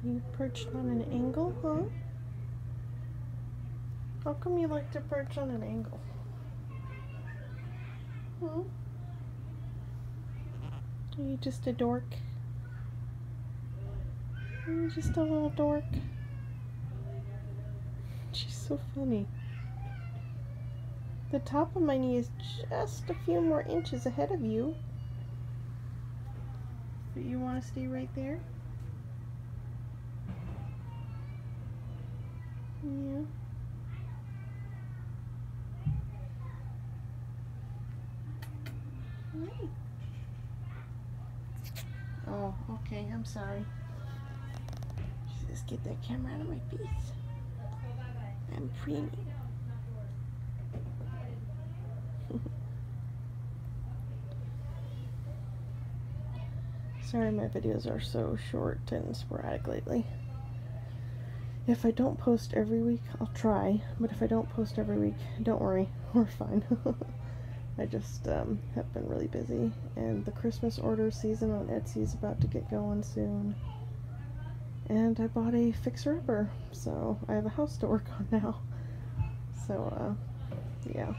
You perched on an angle, huh? How come you like to perch on an angle? Hmm? Are you just a dork? Are you just a little dork? She's so funny. The top of my knee is just a few more inches ahead of you. But you want to stay right there? Yeah. Right. Oh, okay, I'm sorry. Just get that camera out of my face. I'm preening. Sorry, my videos are so short and sporadic lately. If I don't post every week, I'll try. But if I don't post every week, don't worry, we're fine. I just have been really busy, and the Christmas order season on Etsy is about to get going soon. And I bought a fixer-upper, so I have a house to work on now. So, yeah,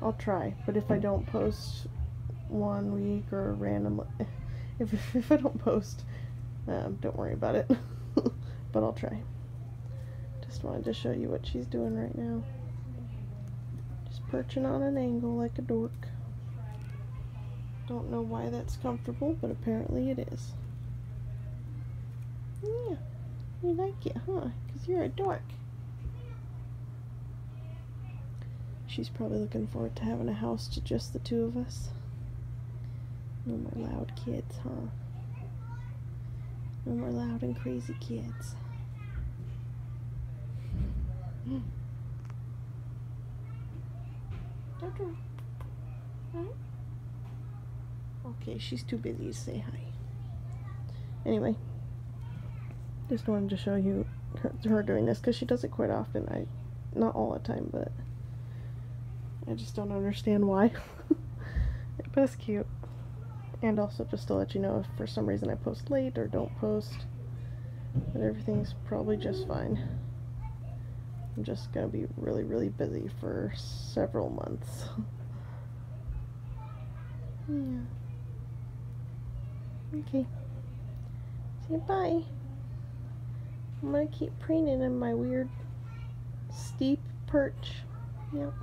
I'll try. But if I don't post one week or randomly, if I don't post, don't worry about it. But I'll try. Just wanted to show you what she's doing right now. Just perching on an angle like a dork. Don't know why that's comfortable, but apparently it is. Yeah, you like it, huh? Because you're a dork. She's probably looking forward to having a house to just the two of us. No more loud kids, huh? No more loud and crazy kids. Totoro. Hi. Okay, she's too busy to say hi. Anyway, just wanted to show you her doing this because she does it quite often. Not all the time, but I just don't understand why. But it's cute. And also just to let you know if for some reason I post late or don't post, that everything's probably just fine. I'm just gonna be really, really busy for several months. Yeah. Okay. Say bye. I'm gonna keep preening in my weird steep perch. Yep.